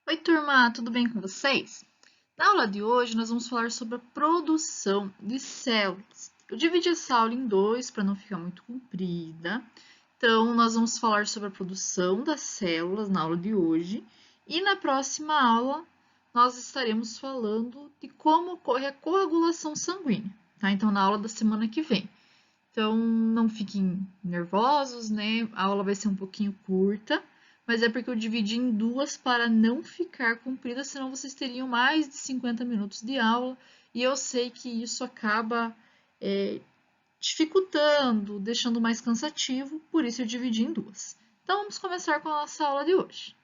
Oi, turma, tudo bem com vocês? Na aula de hoje, nós vamos falar sobre a produção de células. Eu dividi essa aula em dois para não ficar muito comprida. Então, nós vamos falar sobre a produção das células na aula de hoje. E na próxima aula, nós estaremos falando de como ocorre a coagulação sanguínea, tá? Então, na aula da semana que vem. Então, não fiquem nervosos, né? A aula vai ser um pouquinho curta, mas é porque eu dividi em duas para não ficar comprida, senão vocês teriam mais de 50 minutos de aula, e eu sei que isso acaba dificultando, deixando mais cansativo, por isso eu dividi em duas. Então, vamos começar com a nossa aula de hoje.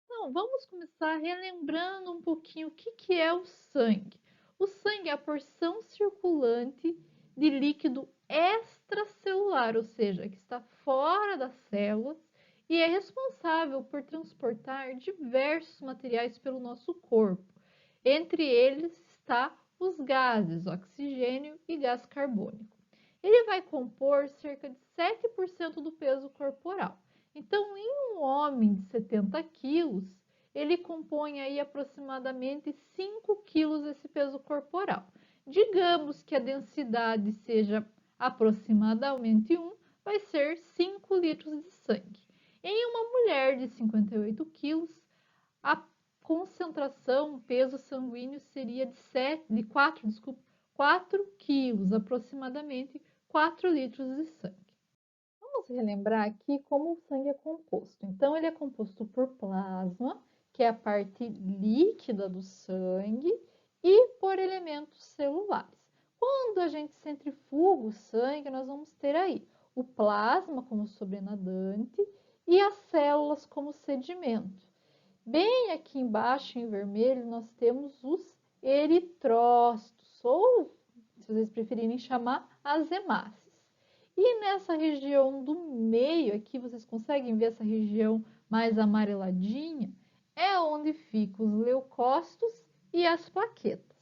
Então, vamos começar relembrando um pouquinho o que é o sangue. O sangue é a porção circulante de líquido extracelular, ou seja, que está fora das células e é responsável por transportar diversos materiais pelo nosso corpo. Entre eles está os gases, oxigênio e gás carbônico. Ele vai compor cerca de 7% do peso corporal. Então, em um homem de 70 quilos, ele compõe aí aproximadamente 5 quilos esse peso corporal. Digamos que a densidade seja aproximadamente 1, vai ser 5 litros de sangue. Em uma mulher de 58 quilos, a concentração, o peso sanguíneo seria de 4 quilos, aproximadamente 4 litros de sangue. Vamos relembrar aqui como o sangue é composto. Então, ele é composto por plasma, que é a parte líquida do sangue, e por elementos celulares. Quando a gente centrifuga o sangue, nós vamos ter aí o plasma como sobrenadante e as células como sedimento. Bem aqui embaixo, em vermelho, nós temos os eritrócitos, ou, se vocês preferirem chamar, as hemácias. E nessa região do meio aqui, vocês conseguem ver essa região mais amareladinha? É onde ficam os leucócitos e as plaquetas.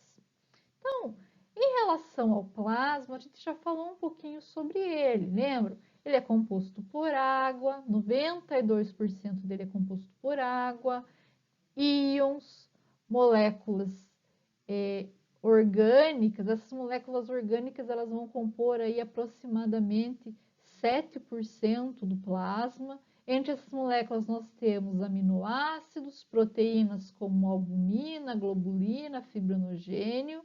Então, em relação ao plasma, a gente já falou um pouquinho sobre ele, lembra? Ele é composto por água, 92% dele é composto por água, íons, moléculas é, orgânicas. Essas moléculas orgânicas elas vão compor aí aproximadamente 7% do plasma. Entre essas moléculas nós temos aminoácidos, proteínas como albumina, globulina, fibrinogênio,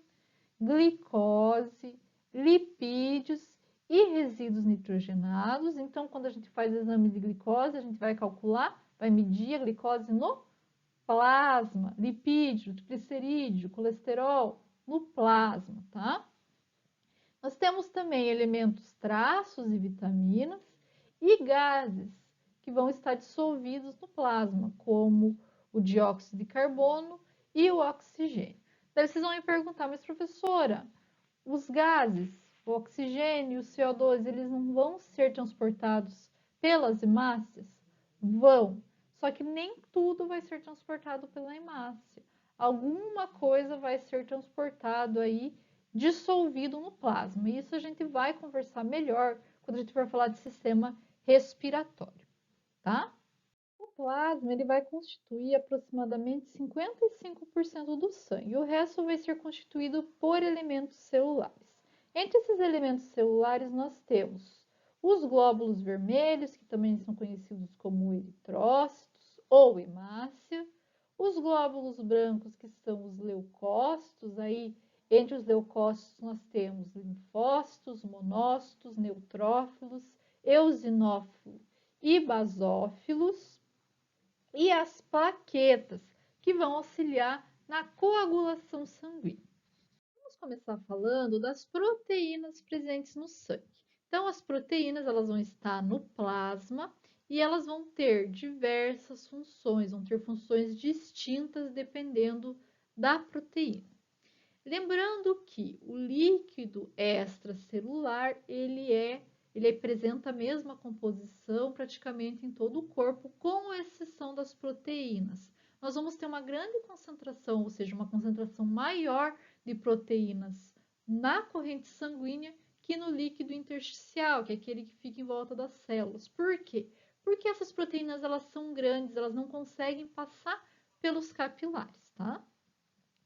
glicose, lipídios e resíduos nitrogenados. Então, quando a gente faz exame de glicose, a gente vai calcular, vai medir a glicose no plasma, lipídio, triglicerídeo, colesterol no plasma, tá? Nós temos também elementos traços e vitaminas e gases que vão estar dissolvidos no plasma, como o dióxido de carbono e o oxigênio. Daí vocês vão me perguntar, mas professora, os gases, o oxigênio e o CO2, eles não vão ser transportados pelas hemácias? Vão. Só que nem tudo vai ser transportado pela hemácia. Alguma coisa vai ser transportado aí, dissolvido no plasma. E isso a gente vai conversar melhor quando a gente for falar de sistema respiratório, tá? O plasma ele vai constituir aproximadamente 55% do sangue. O resto vai ser constituído por elementos celulares. Entre esses elementos celulares, nós temos os glóbulos vermelhos, que também são conhecidos como eritrócitos ou hemácia, os glóbulos brancos, que são os leucócitos. Aí, entre os leucócitos, nós temos linfócitos, monócitos, neutrófilos, eosinófilos e basófilos, e as plaquetas, que vão auxiliar na coagulação sanguínea. Vamos começar falando das proteínas presentes no sangue. Então, as proteínas elas vão estar no plasma e elas vão ter diversas funções, vão ter funções distintas dependendo da proteína. Lembrando que o líquido extracelular, ele apresenta a mesma composição praticamente em todo o corpo, com exceção das proteínas. Nós vamos ter uma grande concentração, ou seja, uma concentração maior de proteínas na corrente sanguínea que no líquido intersticial, que é aquele que fica em volta das células. Por quê? Porque essas proteínas elas são grandes, elas não conseguem passar pelos capilares, tá?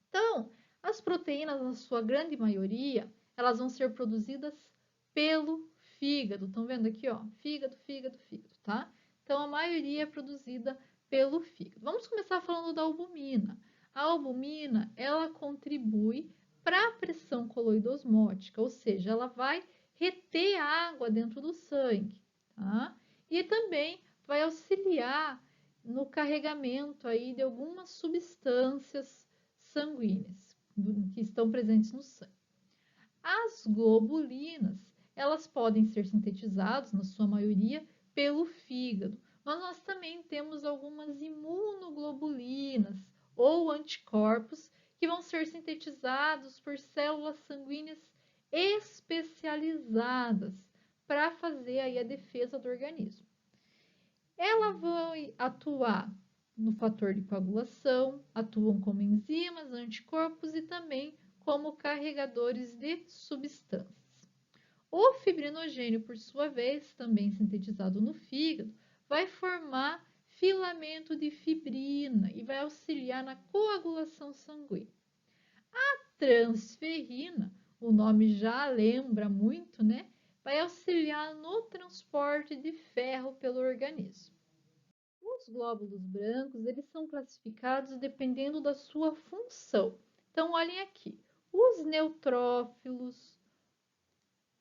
Então, as proteínas, na sua grande maioria, elas vão ser produzidas pelo fígado. Estão vendo aqui, ó? Fígado, fígado, fígado, tá? Então, a maioria é produzida pelo fígado. Vamos começar falando da albumina. A albumina, ela contribui para a pressão coloidosmótica, ou seja, ela vai reter água dentro do sangue, tá? E também vai auxiliar no carregamento aí de algumas substâncias sanguíneas que estão presentes no sangue. As globulinas, elas podem ser sintetizadas, na sua maioria, pelo fígado, mas nós também temos algumas imunoglobulinas ou anticorpos que vão ser sintetizados por células sanguíneas especializadas para fazer aí a defesa do organismo. Ela vai atuar no fator de coagulação, atuam como enzimas, anticorpos e também como carregadores de substâncias. O fibrinogênio, por sua vez, também sintetizado no fígado, vai formar filamento de fibrina e vai auxiliar na coagulação sanguínea. A transferrina, o nome já lembra muito, né? Vai auxiliar no transporte de ferro pelo organismo. Os glóbulos brancos, eles são classificados dependendo da sua função. Então, olhem aqui, os neutrófilos,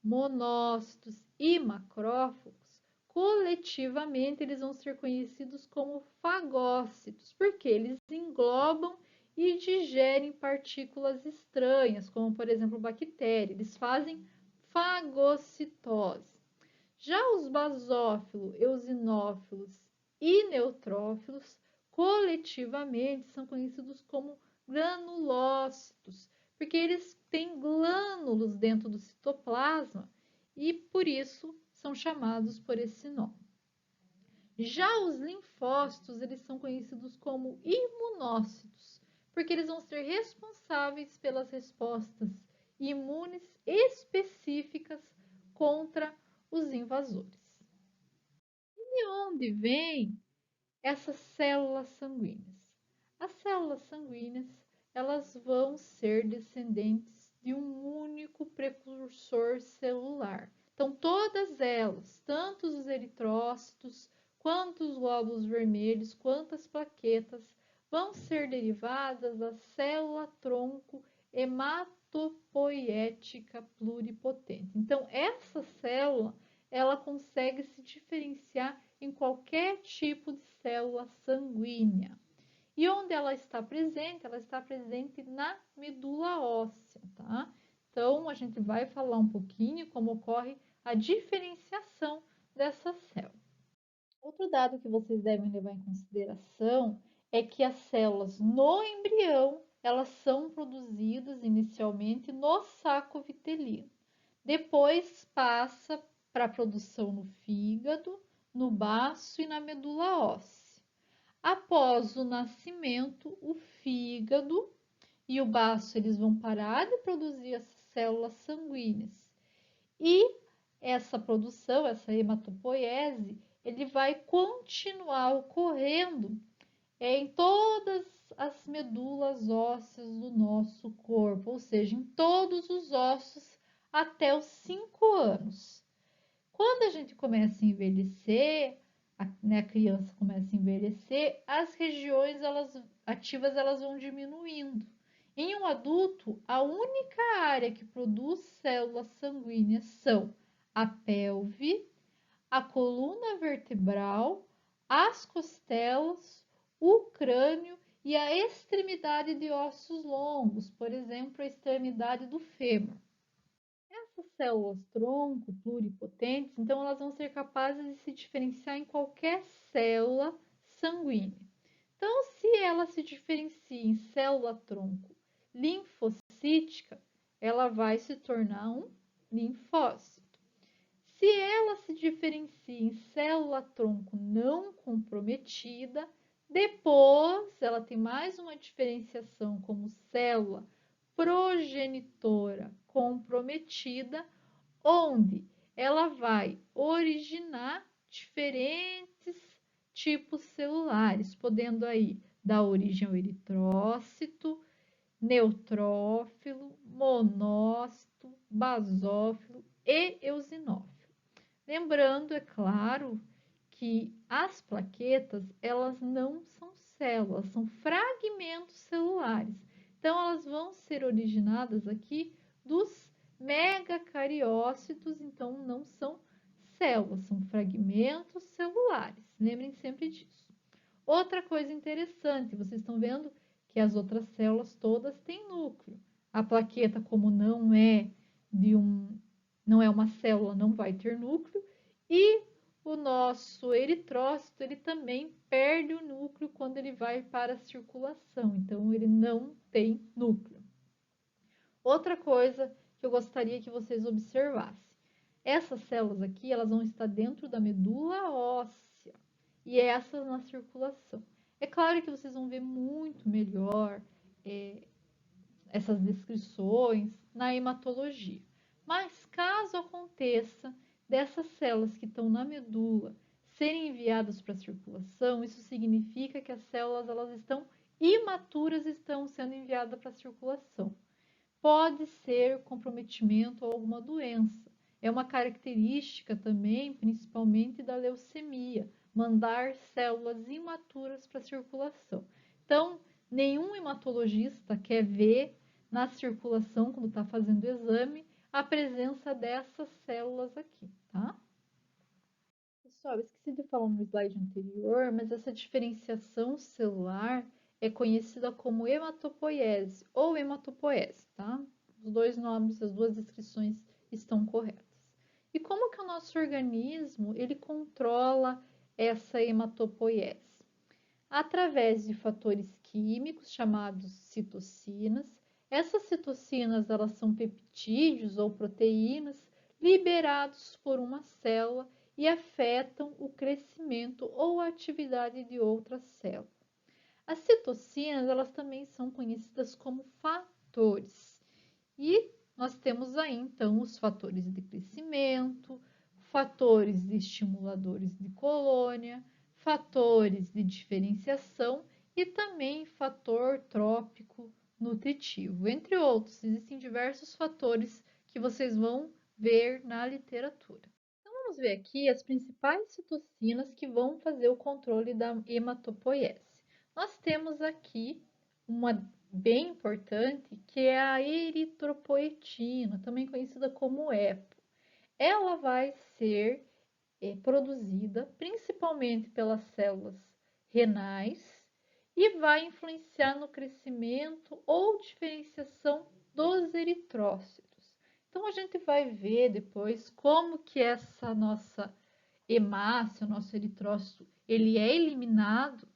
monócitos e macrófagos, coletivamente, eles vão ser conhecidos como fagócitos, porque eles englobam e digerem partículas estranhas, como, por exemplo, bactérias. Eles fazem fagocitose. Já os basófilos, eosinófilos e neutrófilos, coletivamente, são conhecidos como granulócitos, porque eles têm glânulos dentro do citoplasma e, por isso, são chamados por esse nome. Já os linfócitos, eles são conhecidos como imunócitos, porque eles vão ser responsáveis pelas respostas imunes específicas contra os invasores. E de onde vêm essas células sanguíneas? As células sanguíneas, elas vão ser descendentes de um único precursor celular. Então, todas elas, tanto os eritrócitos, quanto os glóbulos vermelhos, quanto as plaquetas, vão ser derivadas da célula tronco hematopoética pluripotente. Então, essa célula, ela consegue se diferenciar em qualquer tipo de célula sanguínea. E onde ela está presente? Ela está presente na medula óssea, tá? Então, a gente vai falar um pouquinho como ocorre a diferenciação dessa célula. Outro dado que vocês devem levar em consideração é que as células no embrião, elas são produzidas inicialmente no saco vitelino. Depois passa para a produção no fígado, no baço e na medula óssea. Após o nascimento, o fígado e o baço eles vão parar de produzir essas células sanguíneas. E essa produção, essa hematopoiese, ele vai continuar ocorrendo em todas as medulas ósseas do nosso corpo, ou seja, em todos os ossos até os 5 anos. Quando a gente começa a envelhecer, a criança começa a envelhecer, as regiões ativas elas vão diminuindo. Em um adulto, a única área que produz células sanguíneas são a pelve, a coluna vertebral, as costelas, o crânio e a extremidade de ossos longos, por exemplo, a extremidade do fêmur. Essas células tronco pluripotentes, então elas vão ser capazes de se diferenciar em qualquer célula sanguínea. Então, se ela se diferencia em célula tronco linfocítica, ela vai se tornar um linfócito. Se ela se diferencia em célula tronco não comprometida, depois ela tem mais uma diferenciação como célula progenitora comprometida, onde ela vai originar diferentes tipos celulares, podendo aí dá origem ao eritrócito, neutrófilo, monócito, basófilo e eosinófilo. Lembrando, é claro, que as plaquetas, elas não são células, são fragmentos celulares. Então, elas vão ser originadas aqui dos megacariócitos, então não são células, são fragmentos celulares. Lembrem sempre disso. Outra coisa interessante, vocês estão vendo que as outras células todas têm núcleo. A plaqueta, como não é uma célula, não vai ter núcleo. E o nosso eritrócito, ele também perde o núcleo quando ele vai para a circulação. Então, ele não tem núcleo. Outra coisa que eu gostaria que vocês observassem. Essas células aqui, elas vão estar dentro da medula óssea e essas na circulação. É claro que vocês vão ver muito melhor essas descrições na hematologia. Mas caso aconteça dessas células que estão na medula serem enviadas para a circulação, isso significa que as células elas estão imaturas e estão sendo enviadas para a circulação. Pode ser comprometimento ou alguma doença. É uma característica também, principalmente da leucemia, mandar células imaturas para a circulação. Então, nenhum hematologista quer ver na circulação, quando está fazendo o exame, a presença dessas células aqui, tá? Pessoal, esqueci de falar no slide anterior, mas essa diferenciação celular é conhecida como hematopoiese ou hematopoese, tá? Os dois nomes, as duas descrições estão corretas. E como que o nosso organismo, ele controla essa hematopoiese? Através de fatores químicos chamados citocinas. Essas citocinas, elas são peptídeos ou proteínas liberados por uma célula e afetam o crescimento ou a atividade de outra célula. As citocinas, elas também são conhecidas como fatores. E nós temos aí, então, os fatores de crescimento, fatores de estimuladores de colônia, fatores de diferenciação e também fator trópico nutritivo, entre outros. Existem diversos fatores que vocês vão ver na literatura. Então, vamos ver aqui as principais citocinas que vão fazer o controle da hematopoiese. Nós temos aqui uma bem importante, que é a eritropoetina, também conhecida como EPO. Ela vai ser produzida principalmente pelas células renais e vai influenciar no crescimento ou diferenciação dos eritrócitos. Então, a gente vai ver depois como que essa nossa hemácia, o nosso eritrócito, ele é eliminado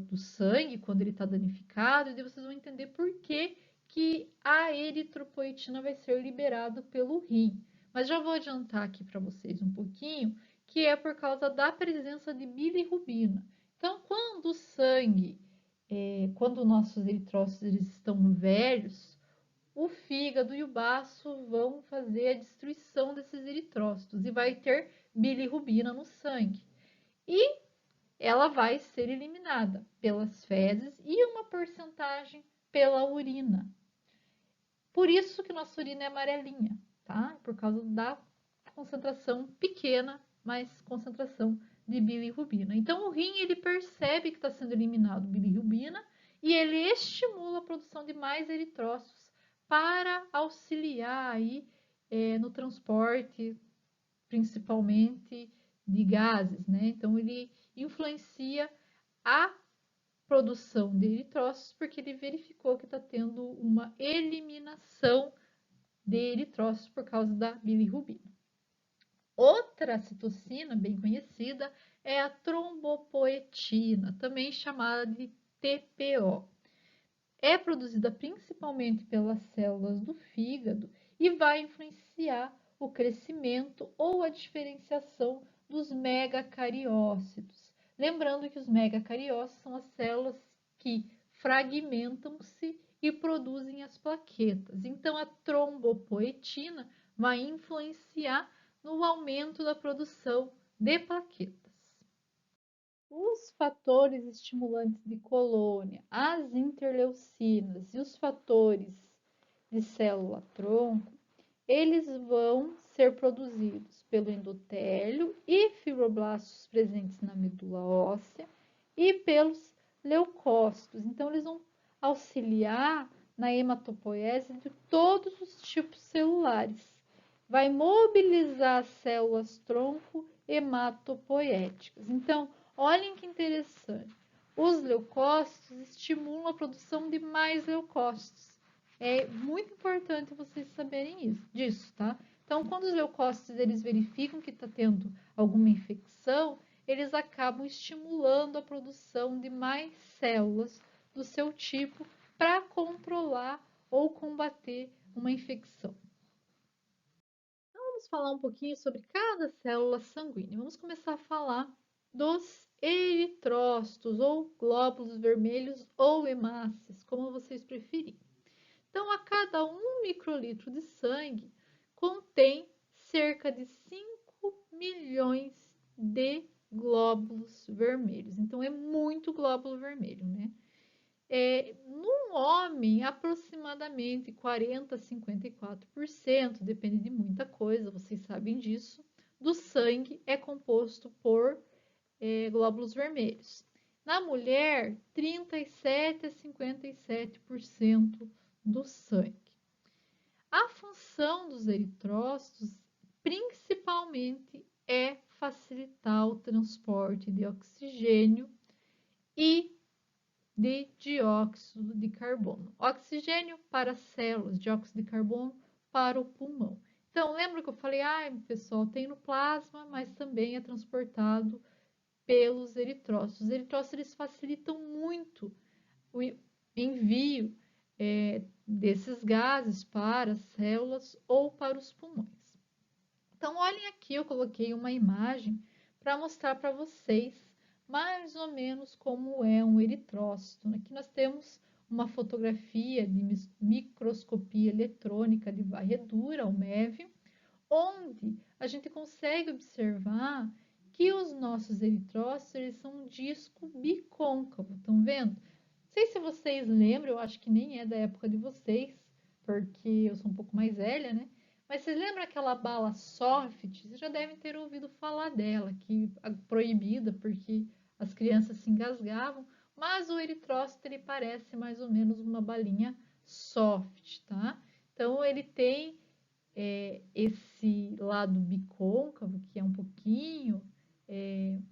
do sangue quando ele está danificado, e daí vocês vão entender por que, que a eritropoetina vai ser liberada pelo rim. Mas já vou adiantar aqui para vocês um pouquinho, que é por causa da presença de bilirrubina. Então, quando o sangue, quando nossos eritrócitos estão velhos, o fígado e o baço vão fazer a destruição desses eritrócitos e vai ter bilirrubina no sangue. E ela vai ser eliminada pelas fezes e uma porcentagem pela urina. Por isso que nossa urina é amarelinha, tá? Por causa da concentração pequena, mas concentração de bilirrubina. Então, o rim, ele percebe que está sendo eliminado bilirrubina e ele estimula a produção de mais eritrócitos para auxiliar aí no transporte, principalmente de gases, né? Então, ele influencia a produção de eritrócitos porque ele verificou que está tendo uma eliminação de eritrócitos por causa da bilirrubina. Outra citocina bem conhecida é a trombopoetina, também chamada de TPO. É produzida principalmente pelas células do fígado e vai influenciar o crescimento ou a diferenciação dos megacariócitos. Lembrando que os megacariócitos são as células que fragmentam-se e produzem as plaquetas. Então, a trombopoetina vai influenciar no aumento da produção de plaquetas. Os fatores estimulantes de colônia, as interleucinas e os fatores de célula-tronco, eles vão ser produzidos pelo endotélio e fibroblastos presentes na medula óssea e pelos leucócitos. Então, eles vão auxiliar na hematopoiese de todos os tipos celulares. Vai mobilizar as células-tronco hematopoéticas. Então, olhem que interessante. Os leucócitos estimulam a produção de mais leucócitos. É muito importante vocês saberem disso, tá? Então, quando os leucócitos eles verificam que está tendo alguma infecção, eles acabam estimulando a produção de mais células do seu tipo para controlar ou combater uma infecção. Então, vamos falar um pouquinho sobre cada célula sanguínea. Vamos começar a falar dos eritrócitos, ou glóbulos vermelhos, ou hemácias, como vocês preferirem. Então, a cada 1 microlitro de sangue contém cerca de 5 milhões de glóbulos vermelhos. Então, é muito glóbulo vermelho, né? Num homem, aproximadamente 40 a 54%, depende de muita coisa, vocês sabem disso, do sangue é composto por glóbulos vermelhos. Na mulher, 37 a 57% do sangue. A função dos eritrócitos, principalmente, é facilitar o transporte de oxigênio e de dióxido de carbono. Oxigênio para as células, dióxido de carbono para o pulmão. Então, lembra que eu falei, pessoal, tem no plasma, mas também é transportado pelos eritrócitos. Os eritrócitos eles facilitam muito o envio desses gases para as células ou para os pulmões. Então, olhem aqui, eu coloquei uma imagem para mostrar para vocês mais ou menos como é um eritrócito. Aqui nós temos uma fotografia de microscopia eletrônica de varredura, o MEV, onde a gente consegue observar que os nossos eritrócitos eles são um disco bicôncavo, estão vendo? Não sei se vocês lembram, eu acho que nem é da época de vocês, porque eu sou um pouco mais velha, né? Mas vocês lembram aquela bala soft? Vocês já devem ter ouvido falar dela, que proibida porque as crianças se engasgavam, mas o eritrócito ele parece mais ou menos uma balinha soft, tá? Então ele tem esse lado bicôncavo, que é um pouquinho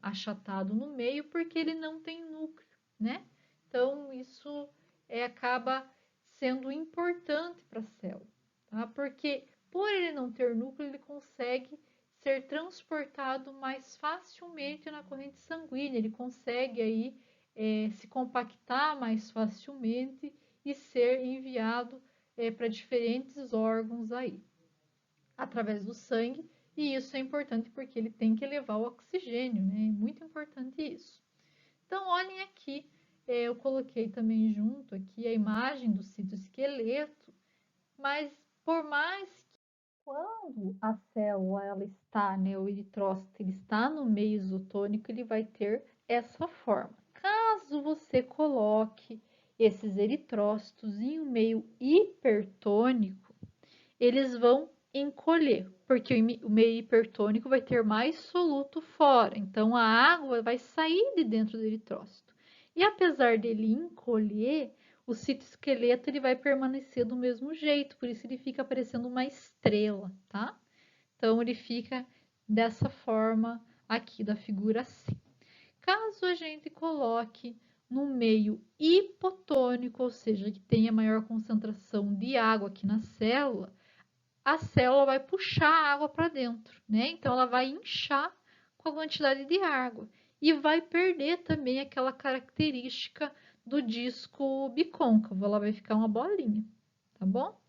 achatado no meio, porque ele não tem núcleo, né? Então, isso acaba sendo importante para a célula, tá? Porque por ele não ter núcleo, ele consegue ser transportado mais facilmente na corrente sanguínea, ele consegue aí se compactar mais facilmente e ser enviado para diferentes órgãos aí, através do sangue, e isso é importante porque ele tem que levar o oxigênio, né? É muito importante isso. Então, olhem aqui, eu coloquei também junto aqui a imagem do citoesqueleto, mas por mais que quando a célula ela está, né, o eritrócito ele está no meio isotônico, ele vai ter essa forma. Caso você coloque esses eritrócitos em um meio hipertônico, eles vão encolher, porque o meio hipertônico vai ter mais soluto fora, então a água vai sair de dentro do eritrócito. E apesar dele encolher, o citoesqueleto ele vai permanecer do mesmo jeito, por isso ele fica parecendo uma estrela, tá? Então ele fica dessa forma aqui da figura assim. Caso a gente coloque no meio hipotônico, ou seja, que tenha maior concentração de água aqui na célula, a célula vai puxar a água para dentro, né? Então ela vai inchar com a quantidade de água e vai perder também aquela característica do disco bicôncavo, ela vai ficar uma bolinha, tá bom?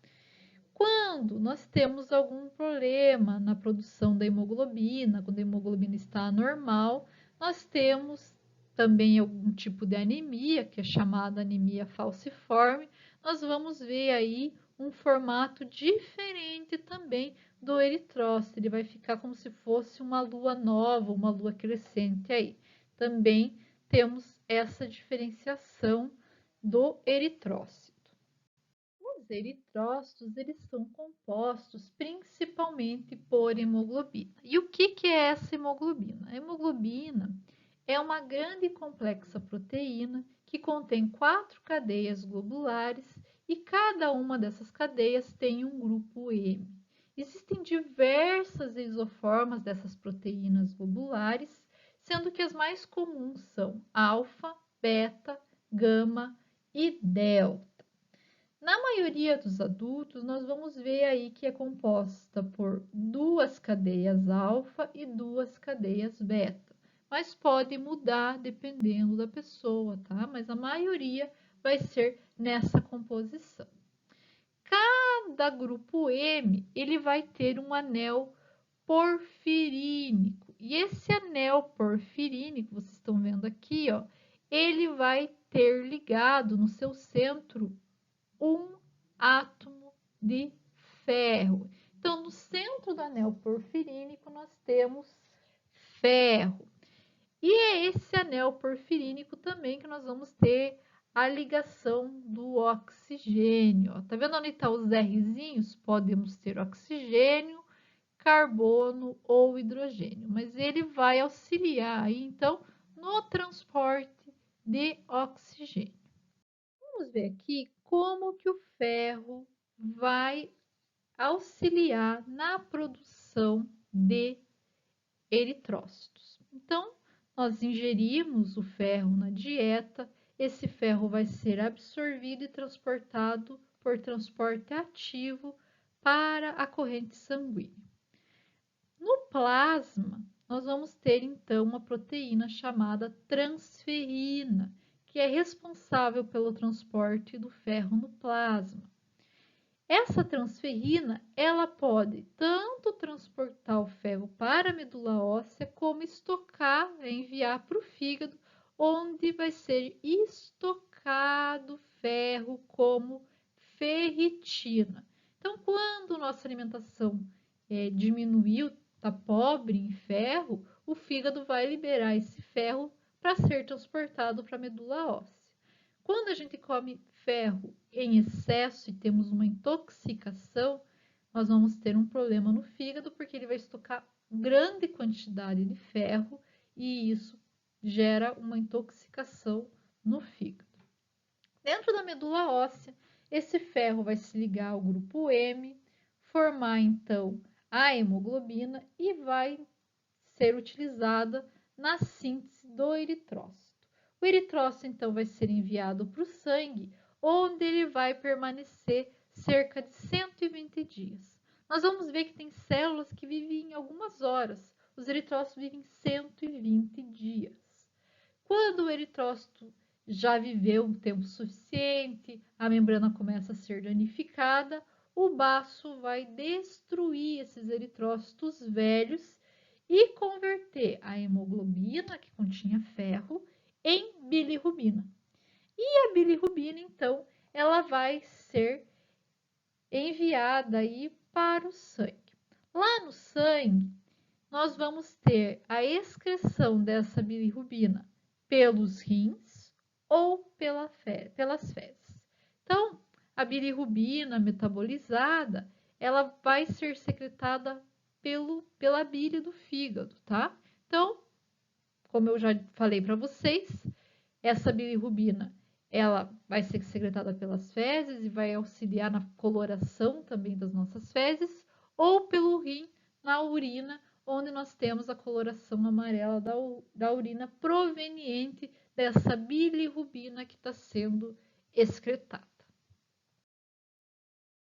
Quando nós temos algum problema na produção da hemoglobina, quando a hemoglobina está normal, nós temos também algum tipo de anemia, que é chamada anemia falciforme, nós vamos ver aí um formato diferente também do eritrócito, ele vai ficar como se fosse uma lua nova, uma lua crescente aí. Também temos essa diferenciação do eritrócito. Os eritrócitos, eles são compostos principalmente por hemoglobina. E o que é essa hemoglobina? A hemoglobina é uma grande e complexa proteína que contém 4 cadeias globulares e cada uma dessas cadeias tem um grupo M. Existem diversas isoformas dessas proteínas globulares, sendo que as mais comuns são alfa, beta, gama e delta. Na maioria dos adultos, nós vamos ver aí que é composta por 2 cadeias alfa e 2 cadeias beta, mas pode mudar dependendo da pessoa, tá? Mas a maioria vai ser nessa composição. Cada grupo M, ele vai ter um anel porfirínico. E esse anel porfirínico, vocês estão vendo aqui, ó, ele vai ter ligado no seu centro um átomo de ferro. Então, no centro do anel porfirínico, nós temos ferro. E é esse anel porfirínico também que nós vamos ter a ligação do oxigênio. Ó. Tá vendo onde estão os Rzinhos? Podemos ter oxigênio, carbono ou hidrogênio, mas ele vai auxiliar aí, então, no transporte de oxigênio. Vamos ver aqui como que o ferro vai auxiliar na produção de eritrócitos. Então, nós ingerimos o ferro na dieta, esse ferro vai ser absorvido e transportado por transporte ativo para a corrente sanguínea. No plasma, nós vamos ter então uma proteína chamada transferrina, que é responsável pelo transporte do ferro no plasma. Essa transferrina, ela pode tanto transportar o ferro para a medula óssea, como estocar, enviar para o fígado, onde vai ser estocado ferro como ferritina. Então, quando nossa alimentação diminuiu, está pobre em ferro, o fígado vai liberar esse ferro para ser transportado para a medula óssea. Quando a gente come ferro em excesso e temos uma intoxicação, nós vamos ter um problema no fígado, porque ele vai estocar grande quantidade de ferro e isso gera uma intoxicação no fígado. Dentro da medula óssea, esse ferro vai se ligar ao grupo M, formar então a hemoglobina e vai ser utilizada na síntese do eritrócito. O eritrócito, então, vai ser enviado para o sangue, onde ele vai permanecer cerca de 120 dias. Nós vamos ver que tem células que vivem algumas horas. Os eritrócitos vivem 120 dias. Quando o eritrócito já viveu um tempo suficiente, a membrana começa a ser danificada, o baço vai destruir esses eritrócitos velhos e converter a hemoglobina, que continha ferro, em bilirrubina. E a bilirrubina, então, ela vai ser enviada aí para o sangue. Lá no sangue, nós vamos ter a excreção dessa bilirrubina pelos rins ou pelas fezes. Então, a bilirrubina metabolizada, ela vai ser secretada pela bile do fígado, tá? Então, como eu já falei para vocês, essa bilirrubina, ela vai ser secretada pelas fezes e vai auxiliar na coloração também das nossas fezes, ou pelo rim, na urina, onde nós temos a coloração amarela da urina proveniente dessa bilirrubina que está sendo excretada.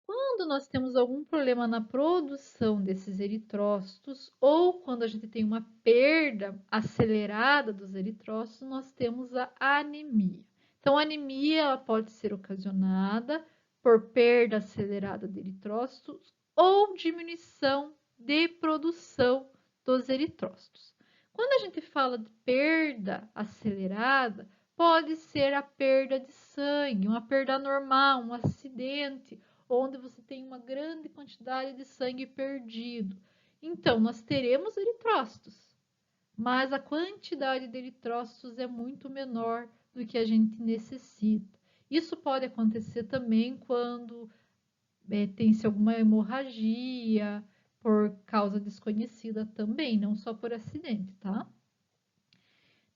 Quando nós temos algum problema na produção desses eritrócitos ou quando a gente tem uma perda acelerada dos eritrócitos, nós temos a anemia. Então, a anemia ela pode ser ocasionada por perda acelerada de eritrócitos ou diminuição de produção dos eritrócitos. Quando a gente fala de perda acelerada, pode ser a perda de sangue, uma perda normal, um acidente, onde você tem uma grande quantidade de sangue perdido. Então, nós teremos eritrócitos, mas a quantidade de eritrócitos é muito menor do que a gente necessita. Isso pode acontecer também quando tem-se alguma hemorragia por causa desconhecida também, não só por acidente, tá?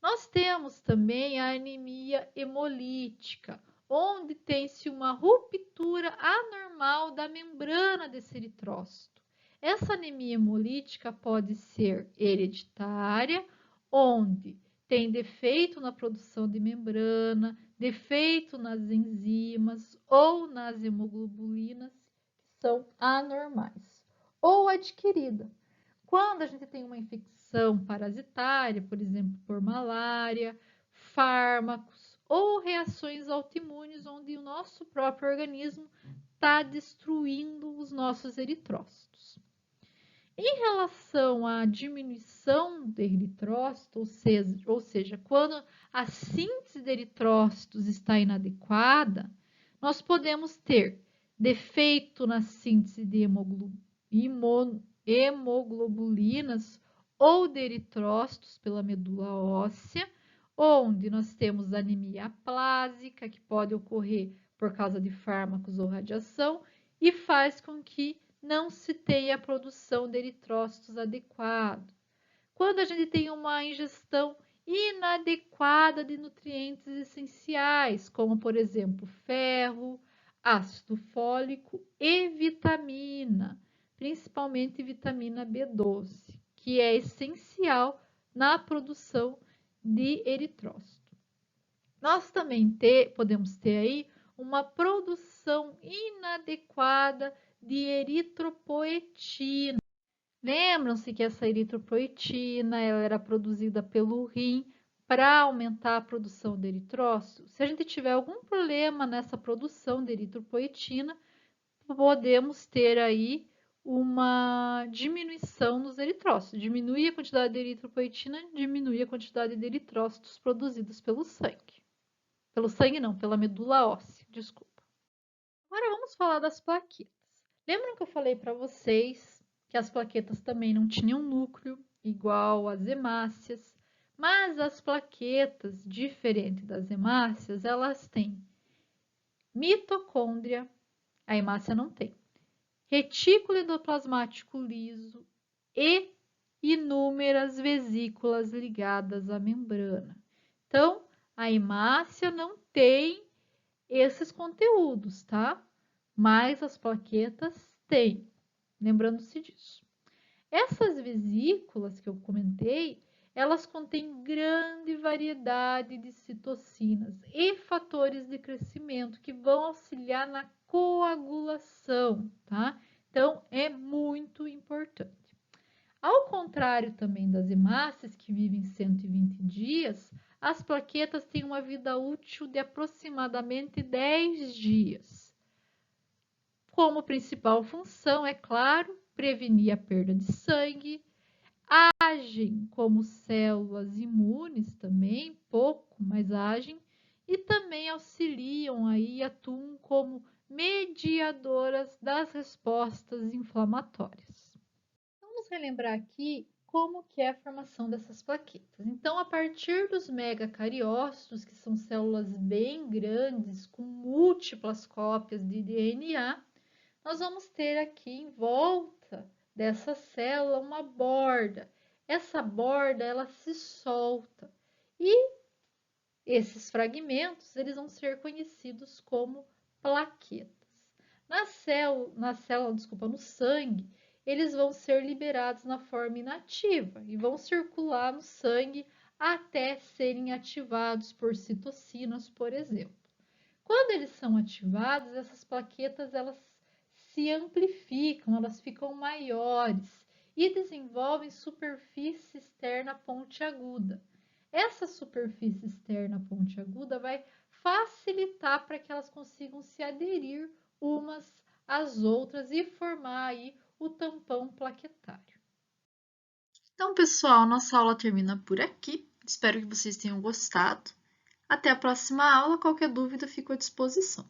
Nós temos também a anemia hemolítica, onde tem-se uma ruptura anormal da membrana desse eritrócito. Essa anemia hemolítica pode ser hereditária, onde tem defeito na produção de membrana, defeito nas enzimas ou nas hemoglobulinas, que são anormais, ou adquirida. Quando a gente tem uma infecção parasitária, por exemplo, por malária, fármacos ou reações autoimunes, onde o nosso próprio organismo está destruindo os nossos eritrócitos. Em relação à diminuição de eritrócito, ou seja, quando a síntese de eritrócitos está inadequada, nós podemos ter defeito na síntese de hemoglobulinas ou de eritrócitos pela medula óssea, onde nós temos anemia aplásica, que pode ocorrer por causa de fármacos ou radiação, e faz com que não se tenha a produção de eritrócitos adequado. Quando a gente tem uma ingestão inadequada de nutrientes essenciais, como por exemplo ferro, ácido fólico e vitamina, principalmente vitamina B12, que é essencial na produção de eritrócito. Nós também podemos ter aí uma produção inadequada de eritropoetina. Lembram-se que essa eritropoetina ela era produzida pelo rim para aumentar a produção de eritrócito? Se a gente tiver algum problema nessa produção de eritropoetina, podemos ter aí uma diminuição nos eritrócitos. Diminui a quantidade de eritropoetina, diminui a quantidade de eritrócitos produzidos pelo sangue. Pelo sangue não, pela medula óssea, desculpa. Agora vamos falar das plaquetas. Lembram que eu falei para vocês que as plaquetas também não tinham núcleo, igual as hemácias, mas as plaquetas, diferente das hemácias, elas têm mitocôndria, a hemácia não tem, retículo endoplasmático liso e inúmeras vesículas ligadas à membrana. Então, a hemácia não tem esses conteúdos, tá? Mas as plaquetas têm, lembrando-se disso. Essas vesículas que eu comentei, elas contêm grande variedade de citocinas e fatores de crescimento que vão auxiliar na coagulação, tá? Então, é muito importante. Ao contrário também das hemácias, que vivem 120 dias, as plaquetas têm uma vida útil de aproximadamente 10 dias. Como principal função, é claro, prevenir a perda de sangue, agem como células imunes também, pouco, mas agem, e também auxiliam aí, atuam como mediadoras das respostas inflamatórias. Vamos relembrar aqui como que é a formação dessas plaquetas. Então, a partir dos megacariócitos, que são células bem grandes, com múltiplas cópias de DNA, nós vamos ter aqui em volta dessa célula uma borda. Essa borda, ela se solta e esses fragmentos, eles vão ser conhecidos como plaquetas. No sangue, eles vão ser liberados na forma inativa e vão circular no sangue até serem ativados por citocinas, por exemplo. Quando eles são ativados, essas plaquetas elas se amplificam, elas ficam maiores e desenvolvem superfície externa pontiaguda. Essa superfície externa pontiaguda vai facilitar para que elas consigam se aderir umas às outras e formar aí o tampão plaquetário. Então, pessoal, nossa aula termina por aqui. Espero que vocês tenham gostado. Até a próxima aula. Qualquer dúvida, fico à disposição.